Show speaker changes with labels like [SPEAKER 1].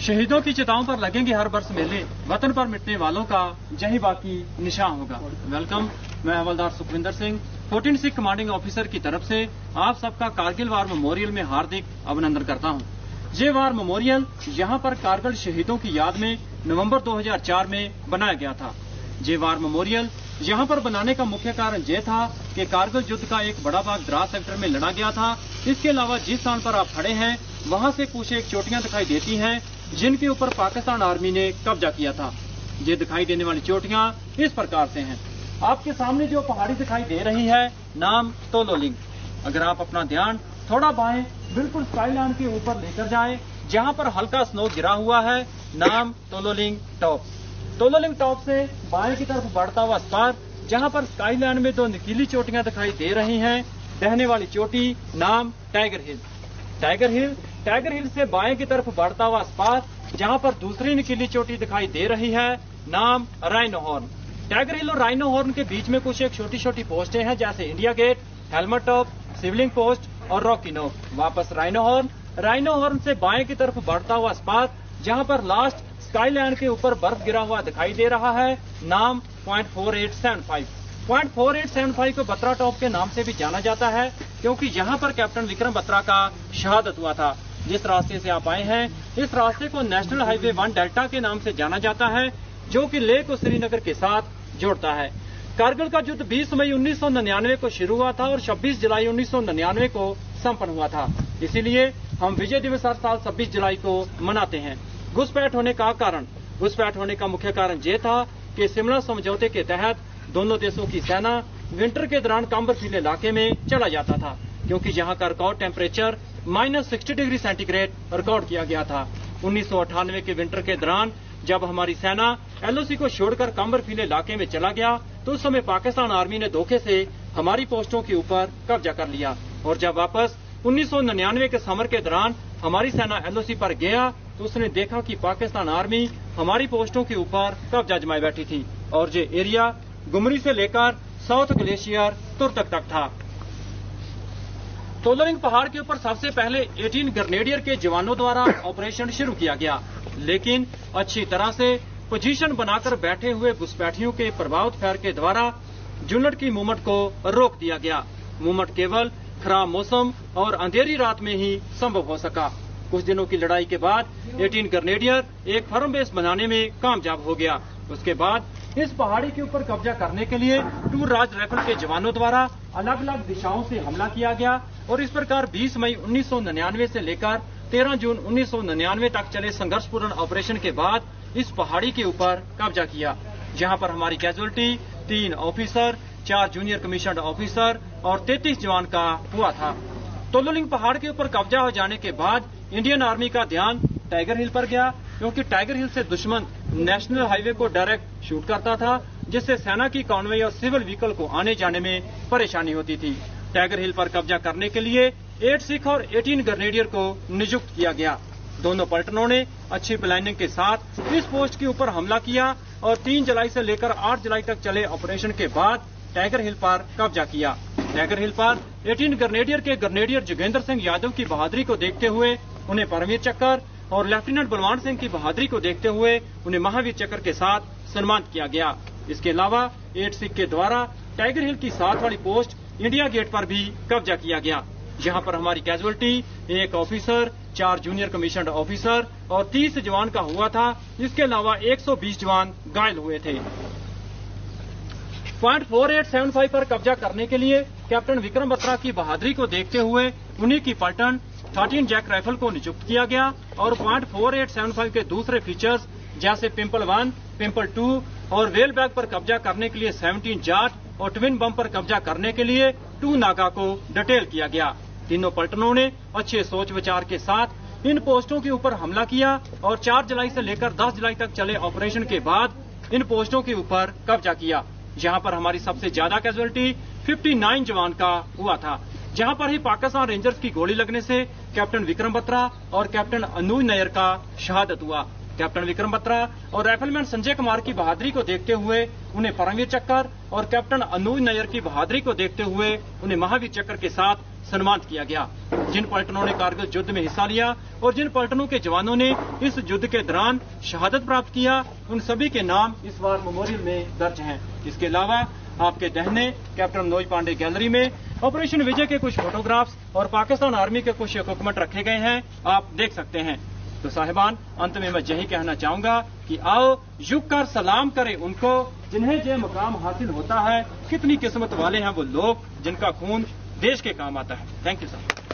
[SPEAKER 1] शहीदों की चिताओं पर लगेंगे हर वर्ष मेले, वतन पर मिटने वालों का यही बाकी निशान होगा। वेलकम, मैं हवलदार सुखविंदर सिंह 14 सिख कमांडिंग ऑफिसर की तरफ से आप सबका कारगिल वार मेमोरियल में हार्दिक अभिनंदन करता हूं। ये वार मेमोरियल यहां पर कारगिल शहीदों की याद में नवंबर 2004 में बनाया गया था। ये वार मेमोरियल यहां पर बनाने का मुख्य कारण ये था कि कारगिल युद्ध का एक बड़ा भाग द्रास सेक्टर में लड़ा गया था। इसके अलावा जिस स्थान पर आप खड़े हैं वहां से कुछ एक चोटियां दिखाई देती हैं जिनके ऊपर पाकिस्तान आर्मी ने कब्जा किया था। ये दिखाई देने वाली चोटियां इस प्रकार से हैं। आपके सामने जो पहाड़ी दिखाई दे रही है, नाम तोलोलिंग। अगर आप अपना ध्यान थोड़ा बाएं बिल्कुल स्काईलाइन के ऊपर लेकर जाएं, जहां पर हल्का स्नो गिरा हुआ है, नाम तोलोलिंग टॉप। तोलोलिंग टॉप से बाएं की तरफ बढ़ता हुआ स्पार, जहां पर स्काईलाइन में दो नुकीली चोटियां दिखाई दे रही हैं, बहने वाली चोटी, नाम टाइगर हिल। टाइगर हिल से बाएं की तरफ बढ़ता हुआ स्पार, जहां पर दूसरी नुकीली चोटी दिखाई दे रही है, नाम राइनो हॉर्न। टाइगर हिल और राइनो हॉर्न के बीच में कुछ एक छोटी छोटी पोस्टें हैं, जैसे India Gate, Helmet Top, Shivling post और रॉकी नोक। वापस राइनो हॉर्न से बाएं की तरफ बढ़ता हुआ स्पार, जहां पर लास्ट स्काईलाइन के ऊपर बर्फ गिरा हुआ दिखाई दे रहा है, नाम .4875। .4875 को बत्रा टॉप के नाम से भी जाना जाता है, क्योंकि यहाँ पर कैप्टन विक्रम बत्रा का शहादत हुआ था। जिस रास्ते से आप आए हैं, इस रास्ते को नेशनल हाईवे 1 डेल्टा के नाम से जाना जाता है, जो कि लेह को श्रीनगर के साथ जोड़ता है। कारगिल का युद्ध 20 मई 1999 को शुरू हुआ था और 26 जुलाई 1999 को संपन्न हुआ था। इसीलिए हम विजय दिवस हर साल 26 जुलाई को मनाते हैं। घुसपैठ होने का मुख्य कारण ये था कि शिमला समझौते के तहत दोनों देशों की सेना विंटर के दौरान काम्बरफील्ड इलाके में चला जाता था, क्योंकि यहाँ का record temperature -60 degree centigrade record किया गया था। 1998 के विंटर के दौरान जब हमारी सेना LOC को छोड़कर काम्बरफील्ड इलाके में चला गया, तो उस समय पाकिस्तान आर्मी ने धोखे से हमारी पोस्टों के ऊपर कब्जा कर लिया। और जब वापस 1999 के समर के दौरान हमारी सेना LOC पर गया, तो उसने देखा कि पाकिस्तान आर्मी हमारी पोस्टों के ऊपर कब्जा जमाए बैठी थी और ये एरिया गुमरी से लेकर साउथ ग्लेशियर तुर्तक तक था। तोलोलिंग पहाड़ के ऊपर सबसे पहले 18 ग्रेनेडियर के जवानों द्वारा ऑपरेशन शुरू किया गया, लेकिन अच्छी तरह से पोजीशन बनाकर बैठे हुए घुसपैठियों के प्रभावित फायर के द्वारा यूनिट की मूवमेंट को रोक दिया गया। मूवमेंट केवल खराब मौसम और अंधेरी रात में ही संभव हो सका। कुछ दिनों की लड़ाई के बाद 18 ग्रेनेडियर एक फर्म बेस बनाने में कामयाब हो गया। उसके बाद इस पहाड़ी के ऊपर कब्जा करने के लिए 2 राज राइफल के जवानों द्वारा अलग अलग दिशाओं से हमला किया गया और इस प्रकार 20 मई 1999 से लेकर 13 जून 1999 तक चले संघर्षपूर्ण ऑपरेशन के बाद इस पहाड़ी के ऊपर कब्जा किया, जहां पर हमारी casualty 3 officer, 4 junior commissioned officer और 33 जवान का हुआ था। तोलोलिंग पहाड़ के ऊपर कब्जा हो जाने के बाद इंडियन आर्मी का ध्यान टाइगर हिल पर गया, क्योंकि टाइगर हिल से दुश्मन नेशनल हाईवे को डायरेक्ट शूट करता था, जिससे सेना की कॉन्वॉय और सिविल व्हीकल को आने जाने में परेशानी होती थी। टाइगर हिल पर कब्जा करने के लिए 8 सिख और 18 ग्रेनेडियर को नियुक्त किया गया। दोनों पलटनों ने अच्छी प्लानिंग के साथ इस पोस्ट के ऊपर हमला किया और 3 जुलाई से लेकर 8 जुलाई तक चले ऑपरेशन के बाद टाइगर हिल पर कब्जा किया। टाइगर हिल पर 18 ग्रेनेडियर के ग्रेनेडियर जोगेंद्र सिंह यादव की बहादुरी को देखते हुए उन्हें परमवीर चक्र और लेफ्टिनेंट बलवान सिंह की बहादुरी को देखते हुए उन्हें महावीर चक्र के साथ सम्मानित किया गया। इसके अलावा 8 सिख के द्वारा टाइगर हिल की साथ वाली पोस्ट इंडिया गेट पर भी कब्जा किया गया, जहां पर हमारी casualty 1 officer, 4 junior commissioned officer और 30 जवान का हुआ था। इसके अलावा 120 जवान घायल हुए थे। .4875 पर कब्जा करने के लिए कैप्टन विक्रम बत्रा की बहादुरी को देखते हुए उन्हीं की पलटन 13 जैक राइफल को नियुक्त किया गया और .4875 के दूसरे फीचर्स जैसे पिंपल 1, पिंपल 2 और वेल बैग पर कब्जा करने के लिए 17 जाट और ट्विन बम पर कब्जा करने के लिए 2 नागा को डिटेल किया गया। तीनों पलटनों ने अच्छे सोच विचार के साथ इन पोस्टों के ऊपर हमला किया और 4 जुलाई से लेकर 10 जुलाई तक चले ऑपरेशन के बाद इन पोस्टों के ऊपर कब्जा किया, जहां पर हमारी सबसे ज्यादा कैजुअलिटी 59 जवान का हुआ था। जहां पर ही पाकिस्तान रेंजर्स की गोली लगने से कैप्टन विक्रम बत्रा और कैप्टन अनुज नायर का शहादत हुआ। कैप्टन विक्रम बत्रा और राइफलमैन संजय कुमार की बहादुरी को देखते हुए उन्हें परमवीर चक्र और कैप्टन अनुज नायर की बहादुरी को देखते हुए उन्हें महावीर चक्र के साथ सम्मानित किया गया। जिन पलटनों ने कारगिल युद्ध में हिस्सा लिया और जिन पलटनों के जवानों ने इस युद्ध के दौरान शहादत प्राप्त किया, उन सभी के नाम इस वार मेमोरियल में दर्ज हैं। इसके अलावा आपके दाहिने कैप्टन मनोज पांडे गैलरी में ऑपरेशन विजय के कुछ फोटोग्राफ्स और पाकिस्तान आर्मी के कुछ इक्विपमेंट रखे गए हैं, आप देख सकते हैं। तो साहिबान, अंत में मैं यही कहना चाहूंगा कि आओ झुक कर सलाम करें उनको जिन्हें ये मुकाम हासिल होता है। कितनी किस्मत वाले हैं वो लोग जिनका खून देश के काम आता है। Thank you sir.